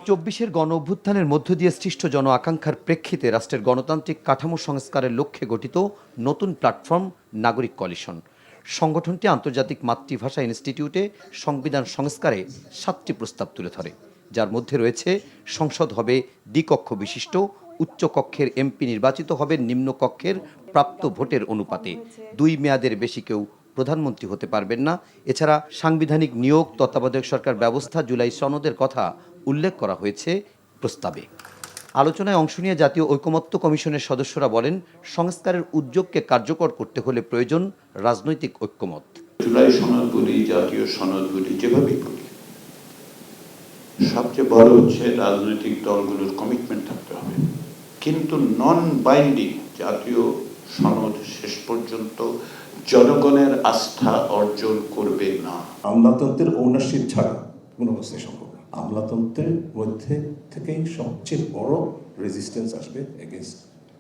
চব্বিশের গণ অভ্যুত্থানের মধ্য দিয়ে সৃষ্ট জন আকাঙ্ক্ষার প্রেক্ষিতে রাষ্ট্রের গণতান্ত্রিক কাঠামো সংস্কারের লক্ষ্যে গঠিত নতুন প্ল্যাটফর্ম নাগরিক কলিশন। সংগঠনটি আন্তর্জাতিক মাতৃভাষা ইনস্টিটিউটে সংবিধান সংস্কারে 7টি প্রস্তাব তুলে ধরে, যার মধ্যে রয়েছে সংসদ হবে দ্বিকক্ষ বিশিষ্ট, উচ্চ কক্ষের এমপি নির্বাচিত হবেন নিম্ন কক্ষের প্রাপ্ত ভোটের অনুপাতে, 2 মেয়াদের বেশি কেউ প্রধানমন্ত্রী হতে পারবেন না। এছাড়া সাংবিধানিক নিয়োগ, তত্ত্বাবধায়ক সরকার ব্যবস্থা, জুলাই সনদের কথা উল্লেখ করা হয়েছে প্রস্তাবে। আলোচনায় অংশ নিয়ে জাতীয় ঐকমত্য কমিশনের সদস্যরা বলেন, সংস্কারের উদ্যোগকে কার্যকর করতে হলে প্রয়োজন রাজনৈতিক ঐক্যমত। জুলাই সনদ বলি, জাতীয় সনদ বলি, যেভাবেই বলি, সবচেয়ে বড় হচ্ছে রাজনৈতিক দলগুলোর কমিটমেন্ট থাকতে হবে। কিন্তু নন বাইন্ডিং জাতীয় সনদ শেষ পর্যন্ত জনগণের আস্থা অর্জন করবে না। আমলাতন্ত্রের ওনারশিপ ছাড়া কোনো অবস্থায় সম্ভব না। আমলাতন্ত্রের মধ্যে থেকেই সবচেয়ে বড় রেজিস্ট্যান্স আসবে এগেইনস্ট